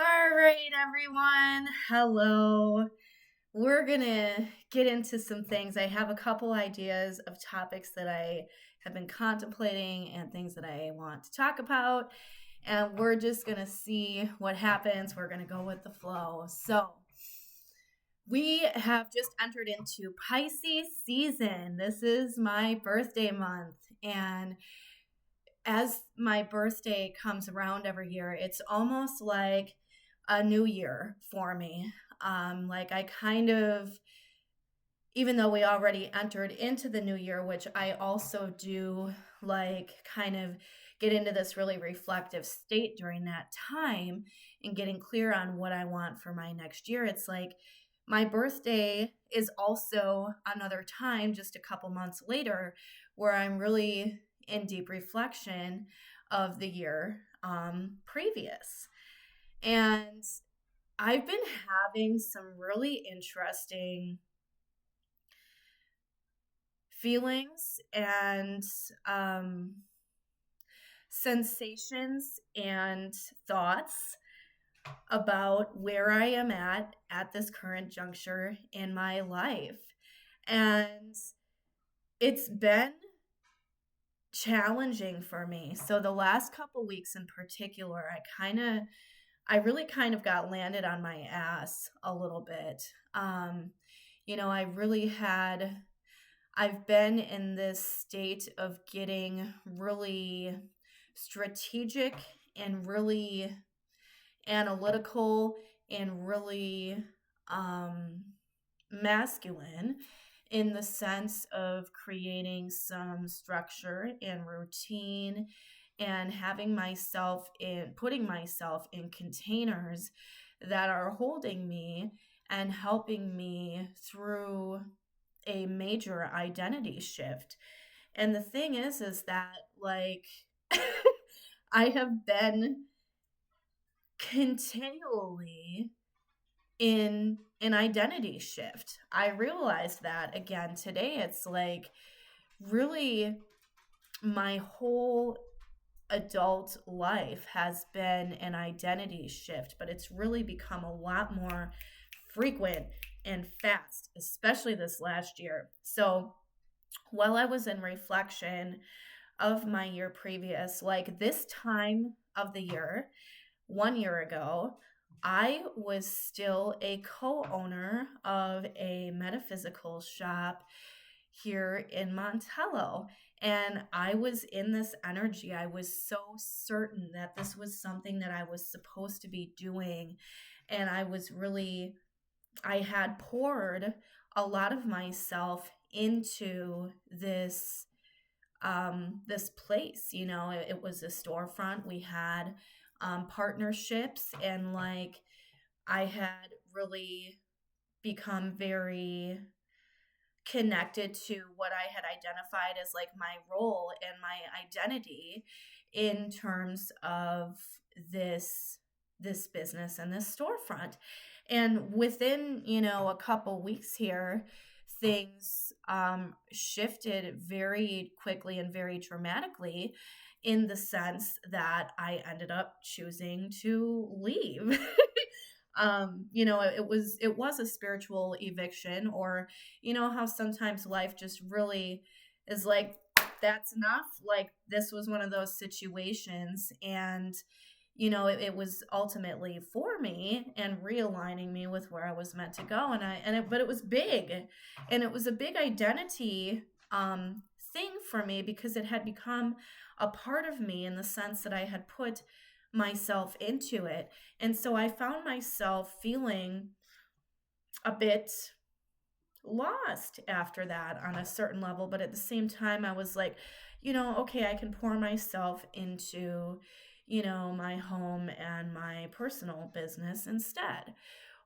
All right, everyone. Hello. We're going to get into some things. I have a couple ideas of topics that I have been contemplating and things that I want to talk about. And we're just going to see what happens. We're going to go with the flow. So, we have just entered into Pisces season. This is my birthday month. And as my birthday comes around every year, it's almost like a new year for me. Like I kind of, even though we already entered into the new year, which I also do like kind of get into this really reflective state during that time and getting clear on what I want for my next year. It's like my birthday is also another time, just a couple months later, where I'm really in deep reflection of the year previous. And I've been having some really interesting feelings and sensations and thoughts about where I am at this current juncture in my life. And it's been challenging for me. So the last couple weeks in particular, I really kind of got landed on my ass a little bit. I really had I've been in this state of getting really strategic and really analytical and really masculine in the sense of creating some structure and routine and putting myself in containers that are holding me and helping me through a major identity shift. And the thing is that like I have been continually in an identity shift. I realized that again today. It's like really my whole adult life has been an identity shift, but it's really become a lot more frequent and fast, especially this last year. So while I was in reflection of my year previous, like this time of the year, 1 year ago, I was still a co owner of a metaphysical shop here in Montello. And I was in this energy. I was so certain that this was something that I was supposed to be doing. And I had poured a lot of myself into this place. It was a storefront. We had partnerships, and like I had really become very connected to what I had identified as like my role and my identity in terms of this business and this storefront. And within, a couple weeks here, things shifted very quickly and very dramatically in the sense that I ended up choosing to leave. It was a spiritual eviction, or how sometimes life just really is like, that's enough. Like this was one of those situations, and it was ultimately for me and realigning me with where I was meant to go. But it was big, and it was a big identity thing for me because it had become a part of me in the sense that I had put myself into it. And so I found myself feeling a bit lost after that on a certain level. But at the same time, I was like, okay, I can pour myself into, my home and my personal business instead.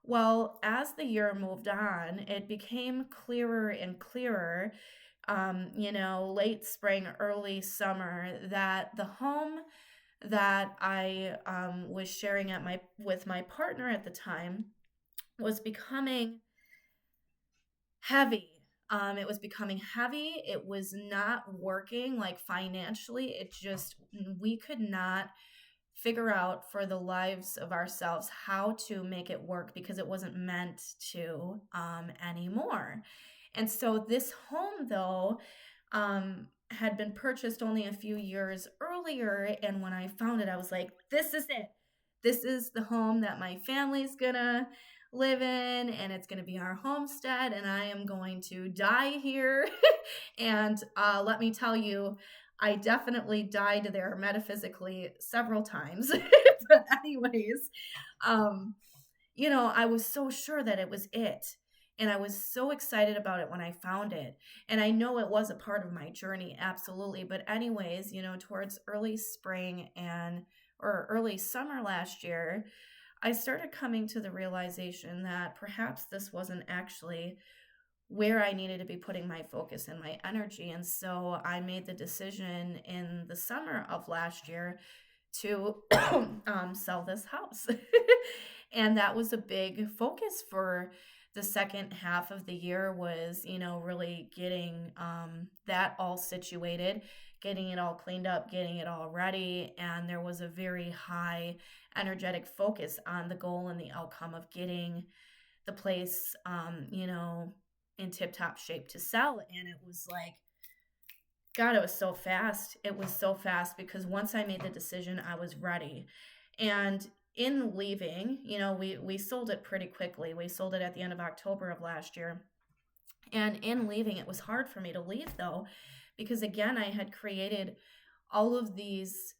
Well, as the year moved on, it became clearer and clearer, late spring, early summer, that the home that I was sharing with my partner at the time was becoming heavy. It was becoming heavy. It was not working like financially. We could not figure out for the lives of ourselves how to make it work, because it wasn't meant to anymore. And so this home, though, had been purchased only a few years earlier. And when I found it, I was like, this is it. This is the home that my family's gonna live in, and it's gonna be our homestead, and I am going to die here. And let me tell you, I definitely died there metaphysically several times. But, anyways, um, I was so sure that it was it. And I was so excited about it when I found it. And I know it was a part of my journey, absolutely. But, anyways, towards early spring or early summer last year, I started coming to the realization that perhaps this wasn't actually where I needed to be putting my focus and my energy. And so I made the decision in the summer of last year to sell this house. And that was a big focus for the second half of the year, was, really getting that all situated, getting it all cleaned up, getting it all ready. And there was a very high energetic focus on the goal and the outcome of getting the place, in tip-top shape to sell. And it was like, God, it was so fast. It was so fast, because once I made the decision, I was ready. And in leaving, we sold it pretty quickly. We sold it at the end of October of last year. And in leaving, it was hard for me to leave, though, because again, I had created all of these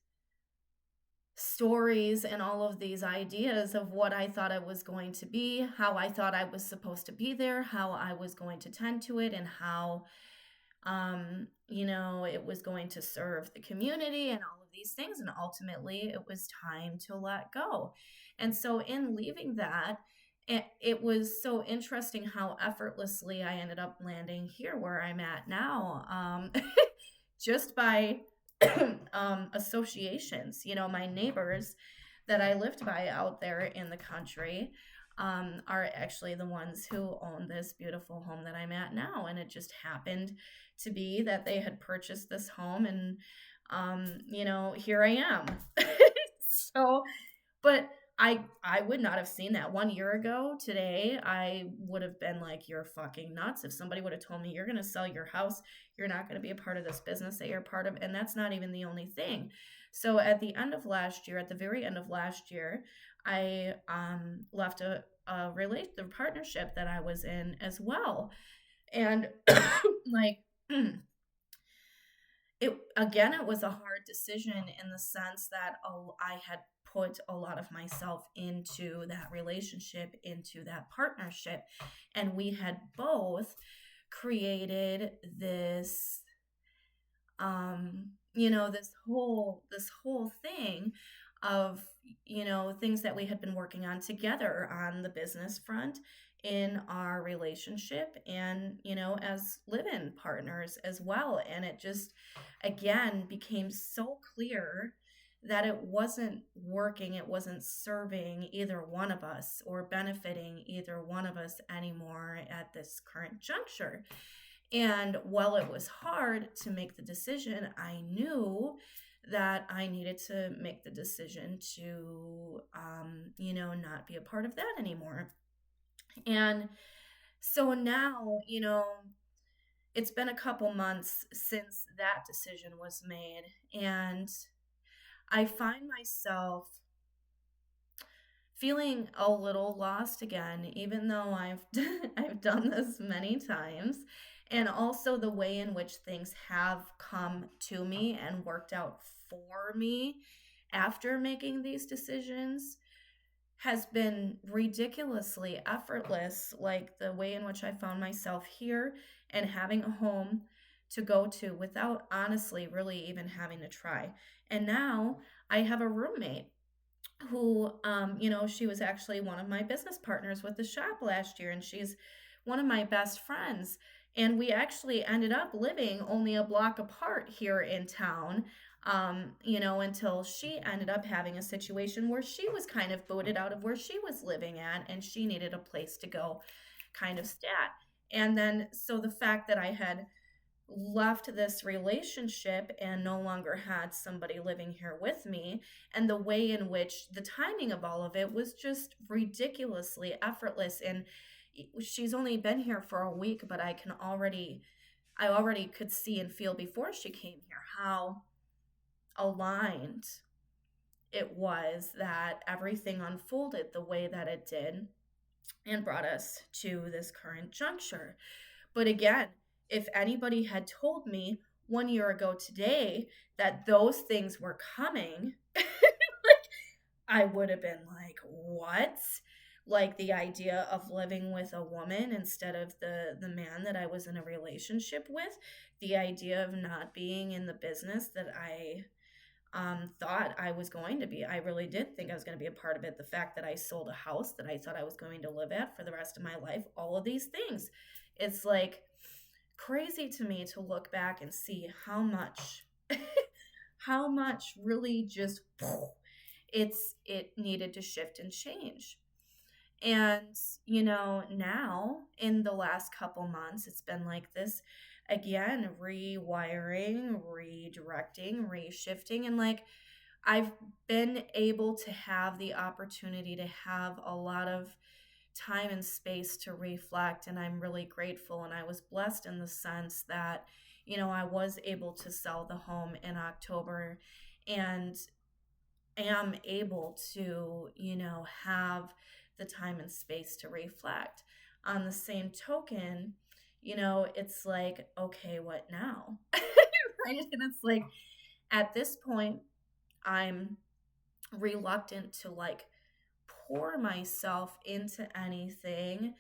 stories and all of these ideas of what I thought it was going to be, how I thought I was supposed to be there, how I was going to tend to it, and how it was going to serve the community and all of these things. And ultimately, it was time to let go. And so in leaving that, it was so interesting how effortlessly I ended up landing here where I'm at now, just by associations. My neighbors that I lived by out there in the country are actually the ones who own this beautiful home that I'm at now. And it just happened to be that they had purchased this home, and here I am. So, but I would not have seen that 1 year ago today. I would have been like, you're fucking nuts. If somebody would have told me you're going to sell your house, you're not going to be a part of this business that you're part of. And that's not even the only thing. So at the very end of last year, I left a partnership that I was in as well. And like, it was a hard decision in the sense that I had put a lot of myself into that relationship, into that partnership, and we had both created this this whole thing of things that we had been working on together on the business front, in our relationship, and as live-in partners as well. And it just again became so clear that it wasn't working, it wasn't serving either one of us or benefiting either one of us anymore at this current juncture. And while it was hard to make the decision, I knew that I needed to make the decision to, not be a part of that anymore. And so now, it's been a couple months since that decision was made. And I find myself feeling a little lost again, even though I've done this many times. And also the way in which things have come to me and worked out for me after making these decisions has been ridiculously effortless. Like the way in which I found myself here and having a home to go to without honestly really even having to try. And now I have a roommate who, she was actually one of my business partners with the shop last year, and she's one of my best friends. And we actually ended up living only a block apart here in town, until she ended up having a situation where she was kind of booted out of where she was living at, and she needed a place to go kind of stat. And then, so the fact that I had left this relationship and no longer had somebody living here with me, and the way in which the timing of all of it was just ridiculously effortless. And she's only been here for a week, but I already could see and feel before she came here how aligned it was that everything unfolded the way that it did and brought us to this current juncture. But again, if anybody had told me 1 year ago today that those things were coming, I would have been like, what? Like the idea of living with a woman instead of the man that I was in a relationship with, the idea of not being in the business that I thought I was going to be. I really did think I was going to be a part of it. The fact that I sold a house that I thought I was going to live at for the rest of my life, all of these things. It's like crazy to me to look back and see how much how much really just it needed to shift and change. And now in the last couple months it's been like this again, rewiring, redirecting, reshifting, and like I've been able to have the opportunity to have a lot of time and space to reflect, and I'm really grateful. And I was blessed in the sense that I was able to sell the home in October and am able to have the time and space to reflect. On the same token, it's like, okay, what now? Right? And it's like at this point I'm reluctant to like pour myself into anything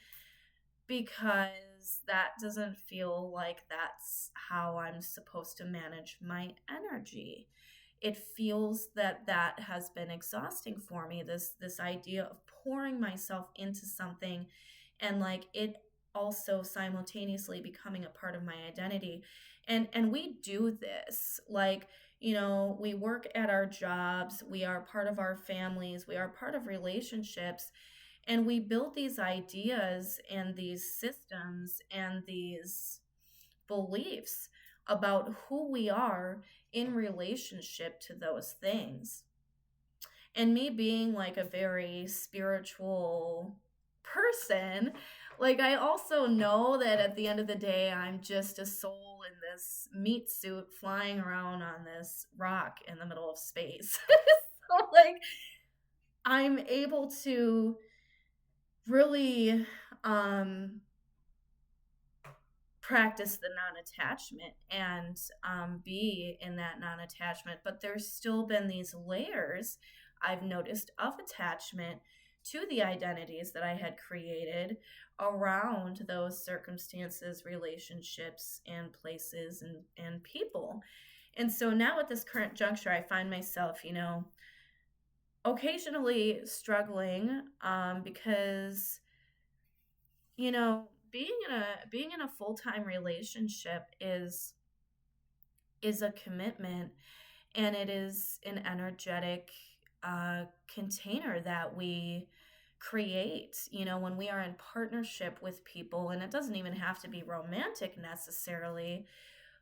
because that doesn't feel like that's how I'm supposed to manage my energy. It feels that that has been exhausting for me, this idea of pouring myself into something and like it also simultaneously becoming a part of my identity. And we do this like we work at our jobs, we are part of our families, we are part of relationships, and we build these ideas and these systems and these beliefs about who we are in relationship to those things. And me being like a very spiritual person, like I also know that at the end of the day, I'm just a soul in this meat suit flying around on this rock in the middle of space. So like I'm able to really practice the non-attachment and be in that non-attachment, but there's still been these layers I've noticed of attachment to the identities that I had created around those circumstances, relationships, and places and people. And so now at this current juncture I find myself occasionally struggling because being in a full-time relationship is a commitment, and it is an energetic container that we create when we are in partnership with people. And it doesn't even have to be romantic necessarily,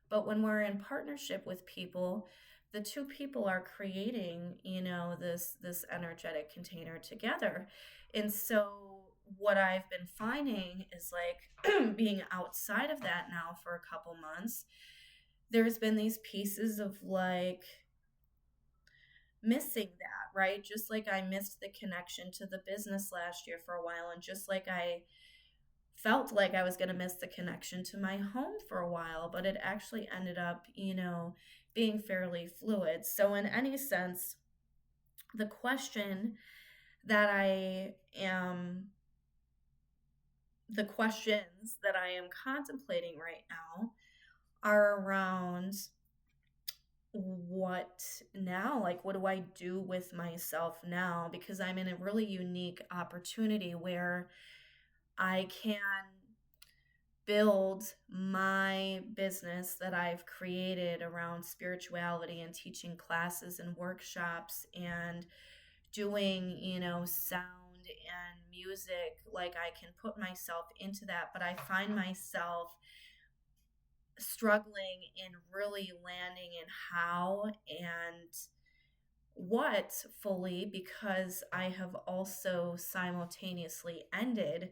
but when we're in partnership with people, the two people are creating this energetic container together. And so what I've been finding is like being outside of that now for a couple months, there's been these pieces of like missing that, right? Just like I missed the connection to the business last year for a while, and just like I felt like I was going to miss the connection to my home for a while, but it actually ended up, being fairly fluid. So in any sense, the question that I am the questions that I am contemplating right now are around what now? Like, what do I do with myself now? Because I'm in a really unique opportunity where I can build my business that I've created around spirituality and teaching classes and workshops and doing, sound and music. Like I can put myself into that, but I find myself struggling in really landing in how and what fully, because I have also simultaneously ended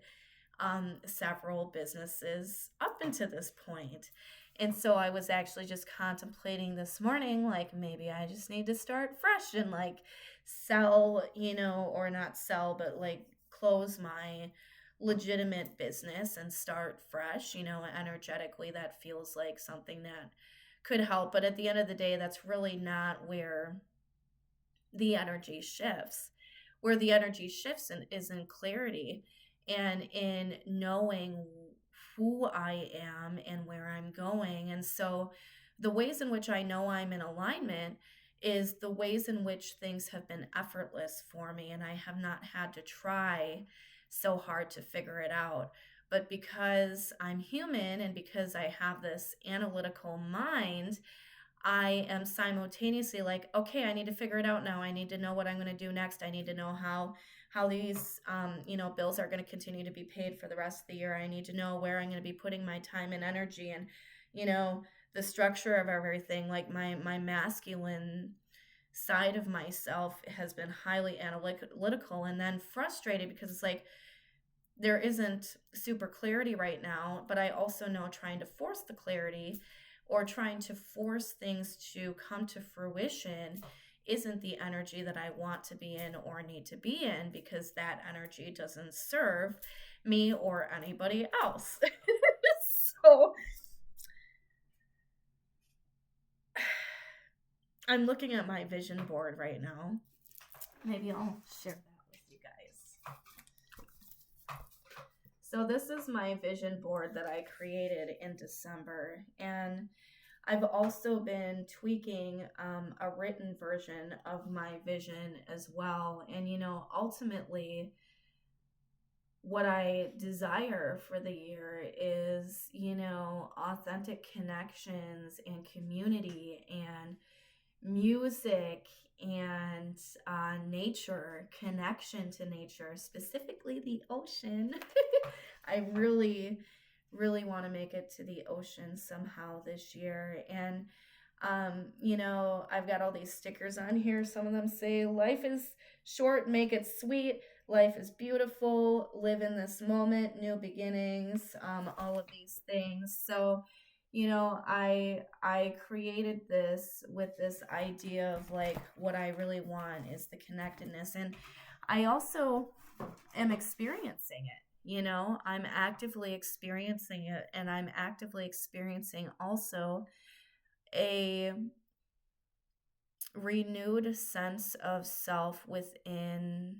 several businesses up until this point. And so I was actually just contemplating this morning, like maybe I just need to start fresh and like sell, or not sell, but like close my legitimate business and start fresh, energetically. That feels like something that could help. But at the end of the day, that's really not where the energy shifts. Where the energy shifts is in clarity and in knowing who I am and where I'm going. And so the ways in which I know I'm in alignment is the ways in which things have been effortless for me, and I have not had to try so hard to figure it out. But because I'm human and because I have this analytical mind, I am simultaneously like, okay, I need to figure it out now. I need to know what I'm going to do next. I need to know how these bills are going to continue to be paid for the rest of the year. I need to know where I'm going to be putting my time and energy, and you know the structure of everything. Like my masculine side of myself has been highly analytical and then frustrated because it's like there isn't super clarity right now, but I also know trying to force the clarity or trying to force things to come to fruition isn't the energy that I want to be in or need to be in, because that energy doesn't serve me or anybody else. So I'm looking at my vision board right now. Maybe I'll share that with you guys. So this is my vision board that I created in December, and I've also been tweaking a written version of my vision as well. And ultimately, what I desire for the year is, authentic connections and community and music and nature, connection to nature, specifically the ocean. I really, really want to make it to the ocean somehow this year. And, I've got all these stickers on here. Some of them say, life is short, make it sweet. Life is beautiful, live in this moment, new beginnings, all of these things. So, I created this with this idea of like what I really want is the connectedness, and I also am experiencing it. I'm actively experiencing it, and I'm actively experiencing also a renewed sense of self within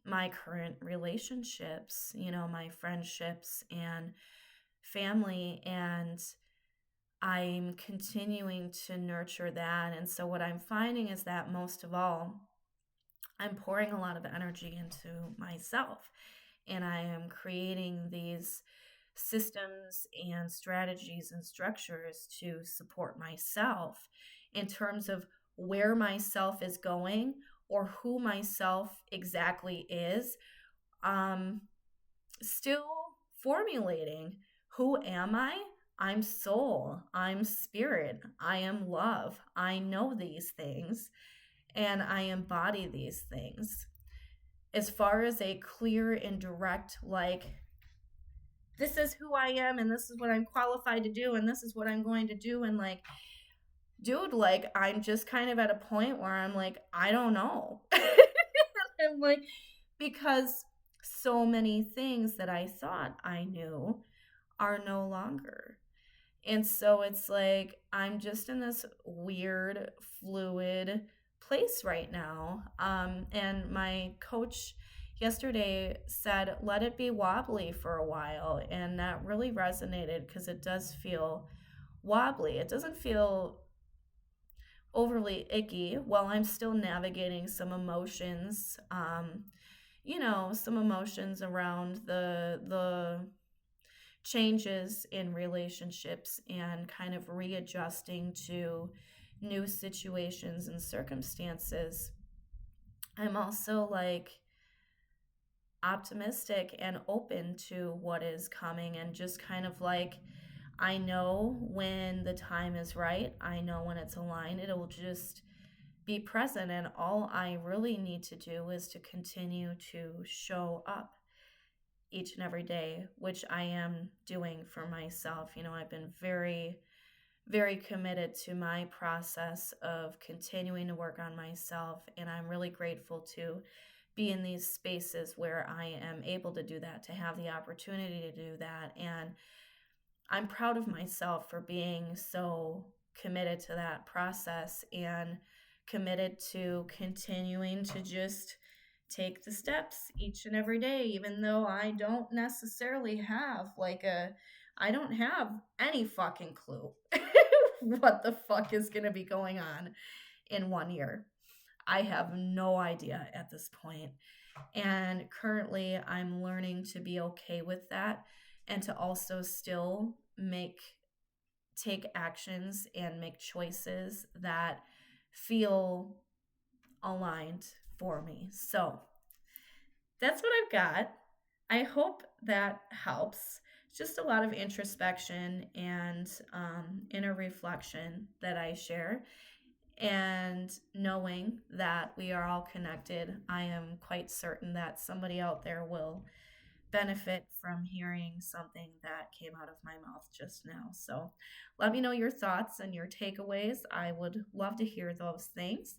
my current relationships, my friendships and family, and I'm continuing to nurture that. And so, what I'm finding is that most of all, I'm pouring a lot of energy into myself, and I am creating these systems and strategies and structures to support myself in terms of where myself is going or who myself exactly is. Um, Still formulating, who am I? I'm soul, I'm spirit, I am love. I know these things and I embody these things. As far as a clear and direct, like, this is who I am and this is what I'm qualified to do and this is what I'm going to do, and like, dude, like, I'm just kind of at a point where I'm like, I don't know. I'm like, because so many things that I thought I knew are no longer. And so it's like I'm just in this weird, fluid place right now. And my coach yesterday said, let it be wobbly for a while. And that really resonated because it does feel wobbly. It doesn't feel overly icky while I'm still navigating some emotions. Some emotions around the changes in relationships and kind of readjusting to new situations and circumstances. I'm also like optimistic and open to what is coming, and just kind of like I know when the time is right. I know when it's aligned. It'll just be present. And all I really need to do is to continue to show up each and every day, which I am doing for myself. I've been very, very committed to my process of continuing to work on myself. And I'm really grateful to be in these spaces where I am able to do that, to have the opportunity to do that. And I'm proud of myself for being so committed to that process and committed to continuing to just take the steps each and every day, even though I don't necessarily have I don't have any fucking clue what the fuck is going to be going on in 1 year. I have no idea at this point. And currently, I'm learning to be okay with that and to also still take actions and make choices that feel aligned for me. So that's what I've got. I hope that helps. It's just a lot of introspection and inner reflection that I share. And knowing that we are all connected, I am quite certain that somebody out there will benefit from hearing something that came out of my mouth just now. So let me know your thoughts and your takeaways. I would love to hear those things.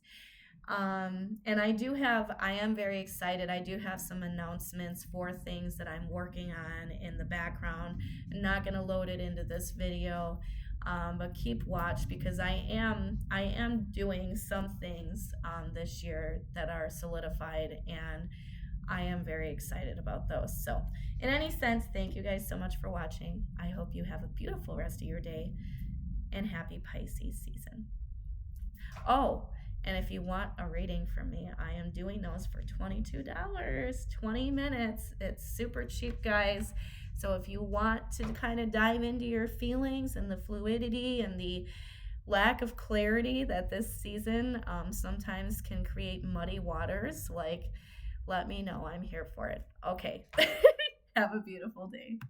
And I am very excited. I do have some announcements for things that I'm working on in the background. I'm not going to load it into this video, but keep watch because I am doing some things this year that are solidified, and I am very excited about those. So, in any sense, thank you guys so much for watching. I hope you have a beautiful rest of your day and happy Pisces season. Oh, and if you want a reading from me, I am doing those for $22, 20 minutes. It's super cheap, guys. So if you want to kind of dive into your feelings and the fluidity and the lack of clarity that this season sometimes can create muddy waters, let me know. I'm here for it. Okay. Have a beautiful day.